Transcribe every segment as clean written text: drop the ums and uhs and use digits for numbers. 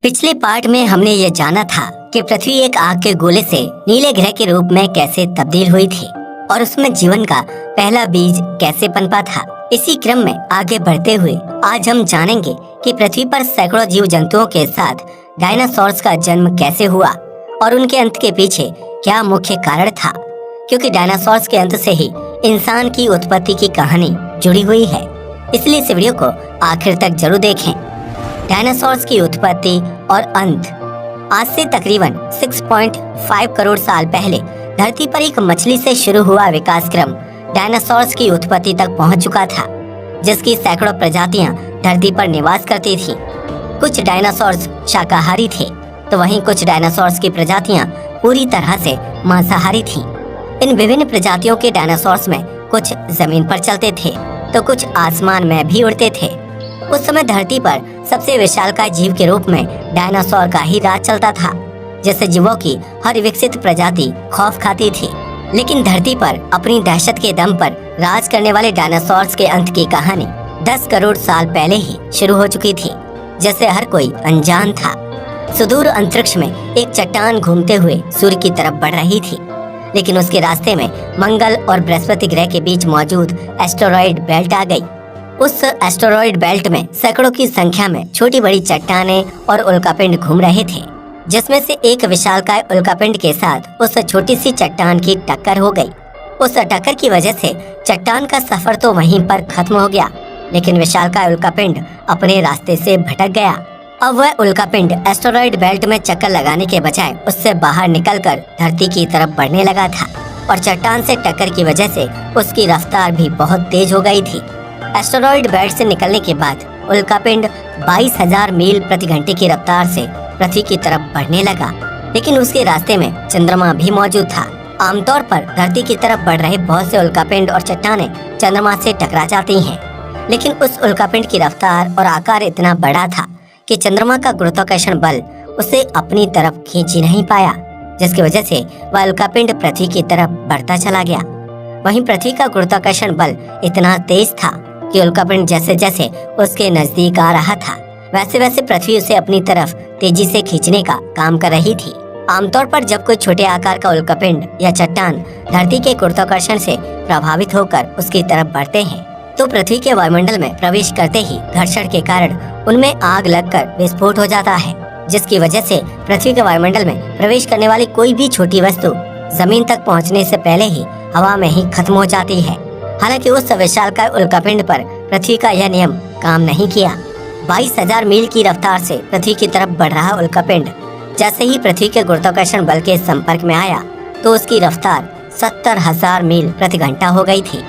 पिछले पार्ट में हमने ये जाना था कि पृथ्वी एक आग के गोले से नीले ग्रह के रूप में कैसे तब्दील हुई थी और उसमें जीवन का पहला बीज कैसे पनपा था। इसी क्रम में आगे बढ़ते हुए आज हम जानेंगे कि पृथ्वी पर सैकड़ों जीव जंतुओं के साथ डायनासोर्स का जन्म कैसे हुआ और उनके अंत के पीछे क्या मुख्य कारण था, क्योंकि डायनासोर्स के अंत से ही इंसान की उत्पत्ति की कहानी जुड़ी हुई है। इसलिए इस वीडियो को आखिर तक जरूर देखें। डायनासोर्स की उत्पत्ति और अंत। आज से तकरीबन 6.5 करोड़ साल पहले धरती पर एक मछली से शुरू हुआ विकास क्रम डायनासोर्स की उत्पत्ति तक पहुंच चुका था, जिसकी सैकड़ों प्रजातियां धरती पर निवास करती थी। कुछ डायनासोर्स शाकाहारी थे, तो वहीं कुछ डायनासोर्स की प्रजातियां पूरी तरह से मांसाहारी थी। इन विभिन्न प्रजातियों के डायनासोर्स में कुछ जमीन पर चलते थे तो कुछ आसमान में भी उड़ते थे। उस समय धरती पर सबसे विशालकाय जीव के रूप में डायनासोर का ही राज चलता था, जिससे जीवों की हर विकसित प्रजाति खौफ खाती थी। लेकिन धरती पर अपनी दहशत के दम पर राज करने वाले डायनासोर्स के अंत की कहानी 10 करोड़ साल पहले ही शुरू हो चुकी थी, जिससे हर कोई अनजान था। सुदूर अंतरिक्ष में एक चट्टान घूमते हुए सूर्य की तरफ बढ़ रही थी, लेकिन उसके रास्ते में मंगल और बृहस्पति ग्रह के बीच मौजूद एस्टेरॉयड बेल्ट आ गई। उस एस्टेरॉयड बेल्ट में सैकड़ों की संख्या में छोटी बड़ी चट्टानें और उल्कापिंड घूम रहे थे, जिसमें से एक विशालकाय उल्कापिंड के साथ उस छोटी सी चट्टान की टक्कर हो गई। उस टक्कर की वजह से चट्टान का सफर तो वहीं पर खत्म हो गया, लेकिन विशालकाय उल्कापिंड अपने रास्ते से भटक गया। अब वह उल्कापिंड एस्टेरॉयड बेल्ट में चक्कर लगाने के बजाय उससे बाहर निकलकर धरती की तरफ बढ़ने लगा था और चट्टान से टक्कर की वजह से उसकी रफ्तार भी बहुत तेज हो गई थी। एस्टेरॉयड बेल्ट से निकलने के बाद उल्कापिंड 22,000 मील प्रति घंटे की रफ्तार से पृथ्वी की तरफ बढ़ने लगा, लेकिन उसके रास्ते में चंद्रमा भी मौजूद था। आमतौर पर धरती की तरफ बढ़ रहे बहुत से उल्कापिंड और चट्टानें चंद्रमा से टकरा जाती हैं, लेकिन उस उल्कापिंड की रफ्तार और आकार इतना बड़ा था कि चंद्रमा का गुरुत्वाकर्षण बल उसे अपनी तरफ खींच ही नहीं पाया, जिसकी वजह से वह उल्कापिंड पृथ्वी की तरफ बढ़ता चला गया। वहीं पृथ्वी का गुरुत्वाकर्षण बल इतना तेज था कि उल्कापिंड जैसे जैसे उसके नजदीक आ रहा था, वैसे वैसे पृथ्वी उसे अपनी तरफ तेजी से खींचने का काम कर रही थी। आमतौर पर जब कोई छोटे आकार का उल्कापिंड या चट्टान धरती के गुरुत्वाकर्षण से प्रभावित होकर उसकी तरफ बढ़ते हैं, तो पृथ्वी के वायुमंडल में प्रवेश करते ही घर्षण के कारण उनमें आग लगकर विस्फोट हो जाता है, जिसकी वजह से पृथ्वी के वायुमंडल में प्रवेश करने वाली कोई भी छोटी वस्तु जमीन तक पहुंचने से पहले ही हवा में ही खत्म हो जाती है। हालांकि उस विशालकाय उल्कापिंड पर पृथ्वी का यह नियम काम नहीं किया। 22,000 मील की रफ्तार से पृथ्वी की तरफ बढ़ रहा उल्कापिंड जैसे ही पृथ्वी के गुरुत्वाकर्षण बल के संपर्क में आया तो उसकी रफ्तार 70,000 मील प्रति घंटा हो गई थी।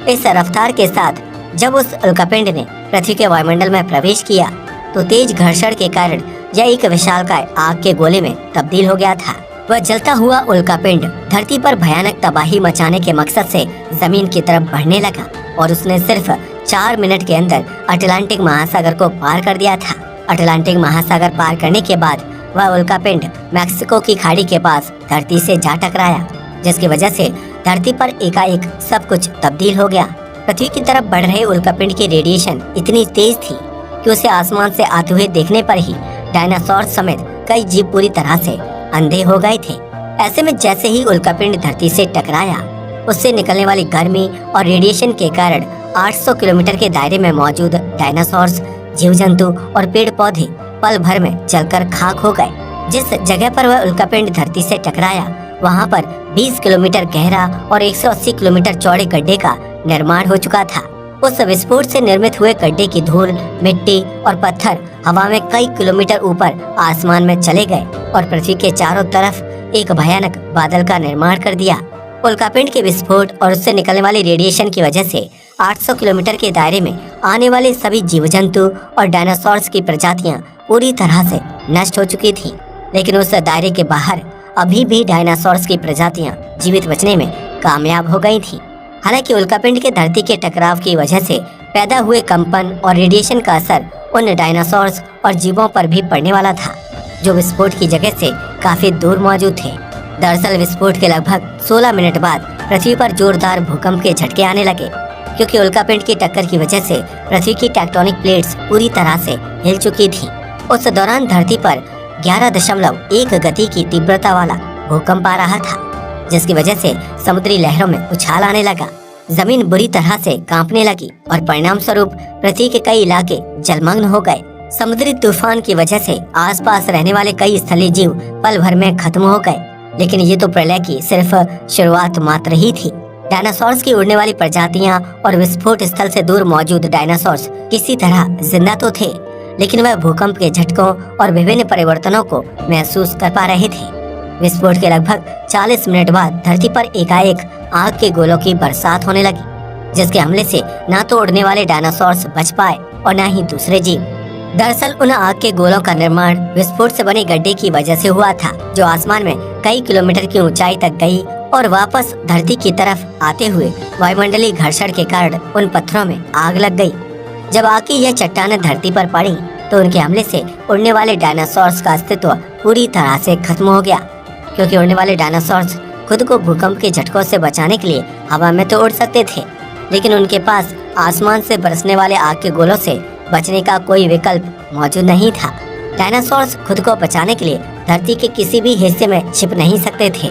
इस रफ्तार के साथ जब उस उल्कापिंड ने पृथ्वी के वायुमंडल में प्रवेश किया तो तेज घर्षण के कारण यह एक विशालकाय आग के गोले में तब्दील हो गया था। वह जलता हुआ उल्कापिंड धरती पर भयानक तबाही मचाने के मकसद से जमीन की तरफ बढ़ने लगा और उसने सिर्फ 4 मिनट के अंदर अटलांटिक महासागर को पार कर दिया था। अटलांटिक महासागर पार करने के बाद वह उल्कापिंड मैक्सिको की खाड़ी के पास धरती से जा टकराया, जिसकी वजह से धरती पर एकाएक सब कुछ तब्दील हो गया। पृथ्वी की तरफ बढ़ रहे उल्कापिंड की रेडिएशन इतनी तेज थी कि उसे आसमान से आते हुए देखने पर ही डायनासोर समेत कई जीव पूरी तरह से अंधे हो गए थे। ऐसे में जैसे ही उल्कापिंड धरती से टकराया, उससे निकलने वाली गर्मी और रेडिएशन के कारण 800 किलोमीटर के दायरे में मौजूद डायनासोर्स, जीव जंतु और पेड़ पौधे पल भर में जलकर खाक हो गए। जिस जगह पर वह उल्कापिंड धरती से टकराया, वहाँ पर 20 किलोमीटर गहरा और 180 किलोमीटर चौड़े गड्ढे का निर्माण हो चुका था। उस विस्फोट से निर्मित हुए गड्ढे की धूल, मिट्टी और पत्थर हवा में कई किलोमीटर ऊपर आसमान में चले गए और पृथ्वी के चारों तरफ एक भयानक बादल का निर्माण कर दिया। उल्कापिंड के विस्फोट और उससे निकलने वाली रेडिएशन की वजह से 800 किलोमीटर के दायरे में आने वाले सभी जीव जंतु और डायनासोर्स की प्रजातियां पूरी तरह से नष्ट हो चुकी थी। लेकिन उस दायरे के बाहर अभी भी डायनासोर्स की प्रजातियां जीवित बचने में कामयाब हो गई थी। हालांकि उल्कापिंड के धरती के टकराव की वजह से पैदा हुए कंपन और रेडिएशन का असर उन डायनासोर्स और जीवों पर भी पड़ने वाला था, जो विस्फोट की जगह से काफी दूर मौजूद थे। दरअसल विस्फोट के लगभग 16 मिनट बाद पृथ्वी पर जोरदार भूकंप के झटके आने लगे, क्योंकि उल्कापिंड की टक्कर की वजह से पृथ्वी की टेक्टोनिक प्लेट्स पूरी तरह से हिल चुकी थी। उस दौरान धरती पर 11.1 गति की तीव्रता वाला भूकंप आ रहा था, जिसकी वजह से समुद्री लहरों में उछाल आने लगा। जमीन बुरी तरह से कांपने लगी और परिणाम स्वरूप पृथ्वी के कई इलाके जलमग्न हो गए। समुद्री तूफान की वजह से आसपास रहने वाले कई स्थलीय जीव पल भर में खत्म हो गए। लेकिन ये तो प्रलय की सिर्फ शुरुआत मात्र ही थी। डायनासोर्स की उड़ने वाली प्रजातियां और विस्फोट स्थल से दूर मौजूद डायनासोर्स किसी तरह जिंदा तो थे, लेकिन वह भूकंप के झटकों और विभिन्न परिवर्तनों को महसूस कर पा रहे थे। विस्फोट के लगभग 40 मिनट बाद धरती पर एकाएक आग के गोलों की बरसात होने लगी, जिसके हमले से न तो उड़ने वाले डायनासोर्स बच पाए और न ही दूसरे जीव। दरअसल उन आग के गोलों का निर्माण विस्फोट से बने गड्ढे की वजह से हुआ था, जो आसमान में कई किलोमीटर की ऊंचाई तक गई और वापस धरती की तरफ आते हुए वायुमंडलीय घर्षण के कारण उन पत्थरों में आग लग गई। जब आग की यह चट्टानें धरती पर पड़ी तो उनके हमले से उड़ने वाले डायनासोर्स का अस्तित्व पूरी तरह से खत्म हो गया, क्योंकि उड़ने वाले डायनासोर्स खुद को भूकंप के झटकों से बचाने के लिए हवा में तो उड़ सकते थे, लेकिन उनके पास आसमान से बरसने वाले आग के गोलों से बचने का कोई विकल्प मौजूद नहीं था। डायनासोर्स खुद को बचाने के लिए धरती के किसी भी हिस्से में छिप नहीं सकते थे,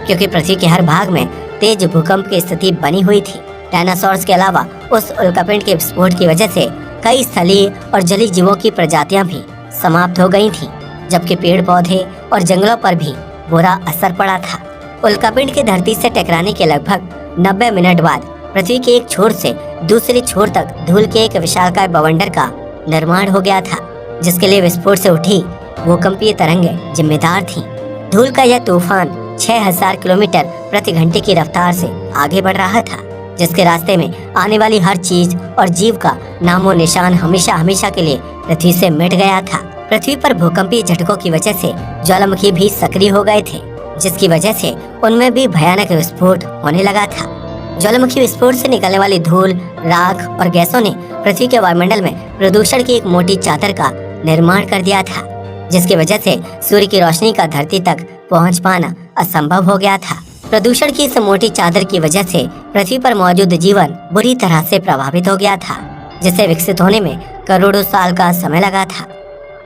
क्योंकि पृथ्वी के हर भाग में तेज भूकंप की स्थिति बनी हुई थी। डायनासोर्स के अलावा उस उल्कापिंड के विस्फोट की वजह से कई स्थलीय और जलीय जीवों की प्रजातियां भी समाप्त हो गई थीं, जबकि पेड़ पौधे और जंगलों पर भी बुरा असर पड़ा था। उल्कापिंड के धरती से टकराने के लगभग 90 मिनट बाद पृथ्वी के एक छोर से दूसरे छोर तक धूल के एक विशालकाय बवंडर का निर्माण हो गया था, जिसके लिए विस्फोट से उठी भूकंपीय तरंगें जिम्मेदार थीं। धूल का यह तूफान 6000 किलोमीटर प्रति घंटे की रफ्तार से आगे बढ़ रहा था, जिसके रास्ते में आने वाली हर चीज और जीव का नामो निशान हमेशा हमेशा के लिए पृथ्वी से मिट गया था। पृथ्वी पर भूकंपीय झटकों की वजह से ज्वालामुखी भी सक्रिय हो गए थे, जिसकी वजह से उनमें भी भयानक विस्फोट होने लगा था। ज्वालामुखी विस्फोट से निकलने वाली धूल, राख और गैसों ने पृथ्वी के वायुमंडल में प्रदूषण की एक मोटी चादर का निर्माण कर दिया था, जिसकी वजह से सूर्य की रोशनी का धरती तक पहुंच पाना असंभव हो गया था। प्रदूषण की इस मोटी चादर की वजह से पृथ्वी पर मौजूद जीवन बुरी तरह से प्रभावित हो गया था, जिसे विकसित होने में करोड़ों साल का समय लगा था।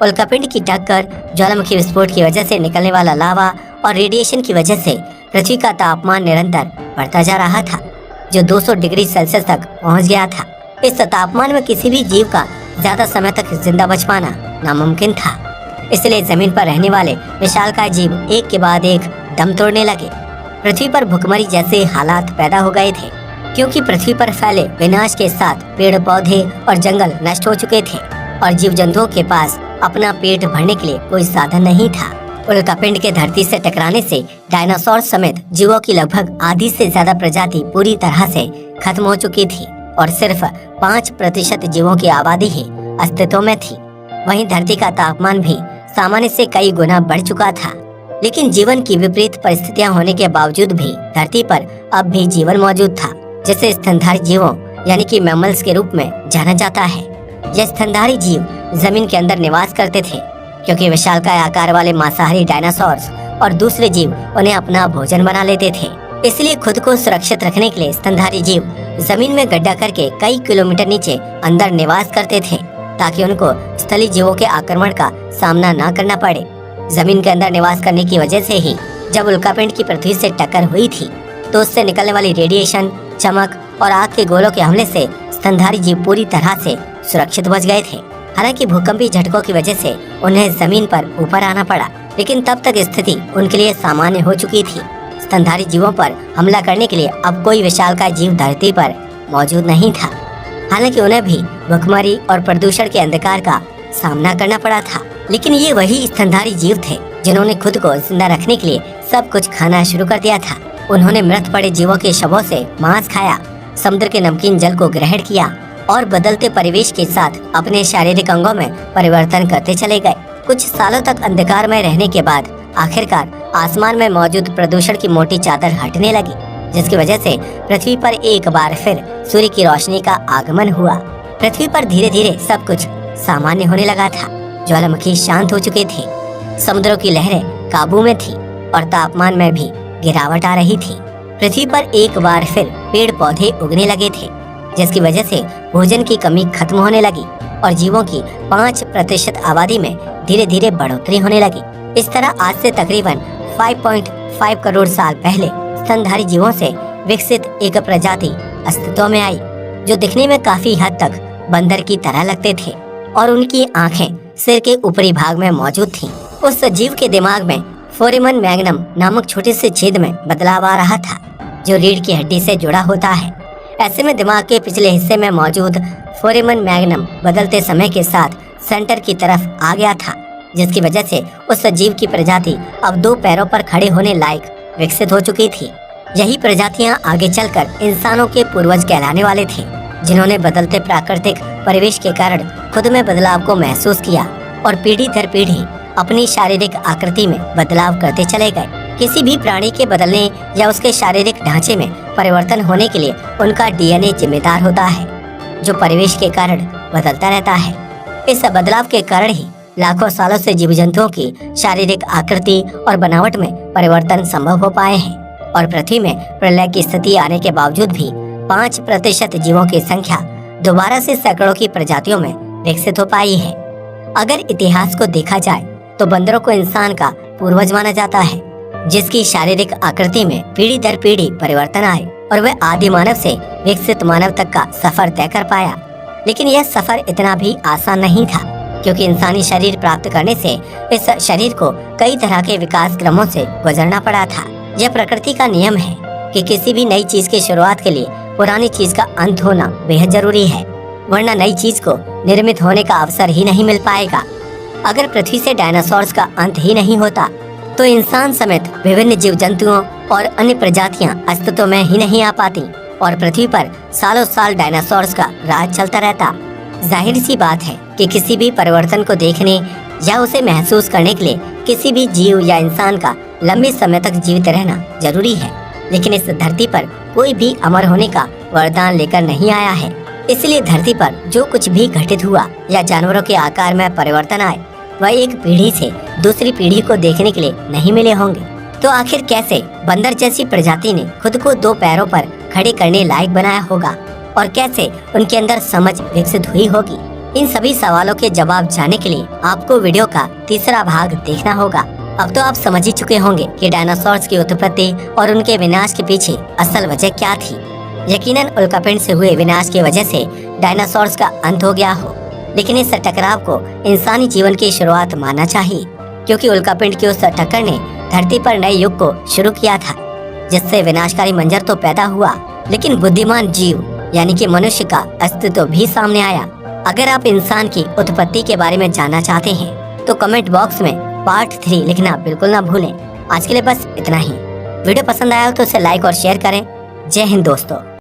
उल्कापिंड की टक्कर, ज्वालामुखी विस्फोट की वजह से निकलने वाला लावा और रेडिएशन की वजह से पृथ्वी का तापमान निरंतर बढ़ता जा रहा था, जो 200 डिग्री सेल्सियस तक पहुंच गया था। इस तापमान में किसी भी जीव का ज्यादा समय तक जिंदा बच पाना नामुमकिन था। इसलिए जमीन पर रहने वाले विशालकाय जीव एक के बाद एक दम तोड़ने लगे। पृथ्वी पर भुखमरी जैसे हालात पैदा हो गए थे, क्योंकि पृथ्वी पर फैले विनाश के साथ पेड़ पौधे और जंगल नष्ट हो चुके थे और जीव जंतुओं के पास अपना पेट भरने के लिए कोई साधन नहीं था। उल्कापिंड के धरती से टकराने से डायनासोर समेत जीवों की लगभग आधी से ज्यादा प्रजाति पूरी तरह से खत्म हो चुकी थी और सिर्फ 5% जीवों की आबादी ही अस्तित्व में थी। वहीं धरती का तापमान भी सामान्य से कई गुना बढ़ चुका था, लेकिन जीवन की विपरीत परिस्थितियां होने के बावजूद भी धरती पर अब भी जीवन मौजूद था, जिसे स्तनधारी जीवों यानी कि मैमल्स के रूप में जाना जाता है। यह स्तनधारी जीव जमीन के अंदर निवास करते थे, क्योंकि विशालकाय आकार वाले मांसाहारी डायनासोर्स और दूसरे जीव उन्हें अपना भोजन बना लेते थे। इसलिए खुद को सुरक्षित रखने के लिए स्तनधारी जीव जमीन में गड्ढा करके कई किलोमीटर नीचे अंदर निवास करते थे, ताकि उनको स्थलीय जीवों के आक्रमण का सामना न करना पड़े। जमीन के अंदर निवास करने की वजह से ही जब उल्कापिंड की पृथ्वी से टक्कर हुई थी, तो उससे निकलने वाली रेडिएशन, चमक और आग के गोलों के हमले से स्तनधारी जीव पूरी तरह से सुरक्षित बच गए थे। हालांकि भूकंपीय झटकों की वजह से उन्हें जमीन पर ऊपर आना पड़ा, लेकिन तब तक स्थिति उनके लिए सामान्य हो चुकी थी। स्तनधारी जीवों पर हमला करने के लिए अब कोई विशालकाय जीव धरती पर मौजूद नहीं था। हालांकि उन्हें भी भुखमरी और प्रदूषण के अंधकार का सामना करना पड़ा था, लेकिन ये वही स्तनधारी जीव थे जिन्होंने खुद को जिंदा रखने के लिए सब कुछ खाना शुरू कर दिया था। उन्होंने मृत पड़े जीवों के शवों से मांस खाया, समुद्र के नमकीन जल को ग्रहण किया और बदलते परिवेश के साथ अपने शारीरिक अंगों में परिवर्तन करते चले गए। कुछ सालों तक अंधकार में रहने के बाद आखिरकार आसमान में मौजूद प्रदूषण की मोटी चादर हटने लगी, जिसकी वजह से पृथ्वी पर एक बार फिर सूर्य की रोशनी का आगमन हुआ। पृथ्वी पर धीरे धीरे सब कुछ सामान्य होने लगा था। ज्वालामुखी शांत हो चुके थे, समुद्रों की लहरें काबू में थी और तापमान में भी गिरावट आ रही थी। पृथ्वी पर एक बार फिर पेड़ पौधे उगने लगे थे, जिसकी वजह से भोजन की कमी खत्म होने लगी और जीवों की 5% आबादी में धीरे धीरे बढ़ोतरी होने लगी। इस तरह आज से तकरीबन 5.5 करोड़ साल पहले स्तनधारी जीवों से विकसित एक प्रजाति अस्तित्व में आई, जो दिखने में काफी हद तक बंदर की तरह लगते थे और उनकी आंखें सिर के ऊपरी भाग में मौजूद थीं। उस जीव के दिमाग में फोरेमन मैग्नम नामक छोटे से छेद में बदलाव आ रहा था, जो रीढ़ की हड्डी से जुड़ा होता है। ऐसे में दिमाग के पिछले हिस्से में मौजूद फोरेमन मैग्नम बदलते समय के साथ सेंटर की तरफ आ गया था, जिसकी वजह से उस जीव की प्रजाति अब 2 पैरों पर खड़े होने लायक विकसित हो चुकी थी। यही प्रजातियां आगे चलकर इंसानों के पूर्वज कहलाने वाले थे, जिन्होंने बदलते प्राकृतिक परिवेश के कारण खुद में बदलाव को महसूस किया और पीढ़ी दर पीढ़ी अपनी शारीरिक आकृति में बदलाव करते चले गए। किसी भी प्राणी के बदलने या उसके शारीरिक ढांचे में परिवर्तन होने के लिए उनका डीएनए जिम्मेदार होता है, जो परिवेश के कारण बदलता रहता है। इस बदलाव के कारण ही लाखों सालों से जीव जंतुओं की शारीरिक आकृति और बनावट में परिवर्तन संभव हो पाए हैं और पृथ्वी में प्रलय की स्थिति आने के बावजूद भी 5% जीवों की संख्या दोबारा से सैकड़ों की प्रजातियों में विकसित हो पाई है। अगर इतिहास को देखा जाए तो बंदरों को इंसान का पूर्वज माना जाता है, जिसकी शारीरिक आकृति में पीढ़ी दर पीढ़ी परिवर्तन आए और वह आदि मानव से विकसित मानव तक का सफर तय कर पाया। लेकिन यह सफर इतना भी आसान नहीं था, क्योंकि इंसानी शरीर प्राप्त करने से इस शरीर को कई तरह के विकास क्रमों से गुजरना पड़ा था। यह प्रकृति का नियम है कि किसी भी नई चीज की शुरुआत के लिए पुरानी चीज का अंत होना बेहद जरूरी है, वरना नई चीज को निर्मित होने का अवसर ही नहीं मिल पाएगा। अगर पृथ्वी से डायनासोर्स का अंत ही नहीं होता तो इंसान समेत विभिन्न जीव जंतुओं और अन्य प्रजातियां अस्तित्व में ही नहीं आ पाती और पृथ्वी पर सालों साल डायनासोर्स का राज चलता रहता। जाहिर सी बात है कि किसी भी परिवर्तन को देखने या उसे महसूस करने के लिए किसी भी जीव या इंसान का लंबे समय तक जीवित रहना जरूरी है। लेकिन इस धरती पर कोई भी अमर होने का वरदान लेकर नहीं आया है, इसलिए धरती पर जो कुछ भी घटित हुआ या जानवरों के आकार में परिवर्तन आए, वह एक पीढ़ी से दूसरी पीढ़ी को देखने के लिए नहीं मिले होंगे। तो आखिर कैसे बंदर जैसी प्रजाति ने खुद को 2 पैरों पर खड़े करने लायक बनाया होगा और कैसे उनके अंदर समझ विकसित हुई होगी? इन सभी सवालों के जवाब जानने के लिए आपको वीडियो का तीसरा भाग देखना होगा। अब तो आप समझ ही चुके होंगे कि डायनासोर्स की उत्पत्ति और उनके विनाश के पीछे असल वजह क्या थी। यकीनन उल्कापिंड से हुए विनाश की वजह से डायनासोर्स का अंत हो गया हो, लेकिन इस टकराव को इंसानी जीवन की शुरुआत मानना चाहिए, क्योंकि उल्कापिंड की उस टक्कर ने धरती पर नए युग को शुरू किया था, जिससे विनाशकारी मंजर तो पैदा हुआ, लेकिन बुद्धिमान जीव यानी कि मनुष्य का अस्तित्व भी सामने आया। अगर आप इंसान की उत्पत्ति के बारे में जानना चाहते हैं तो कमेंट बॉक्स में पार्ट 3 लिखना बिल्कुल ना भूलें। आज के लिए बस इतना ही। वीडियो पसंद आया हो तो उसे लाइक और शेयर करें। जय हिंद दोस्तों।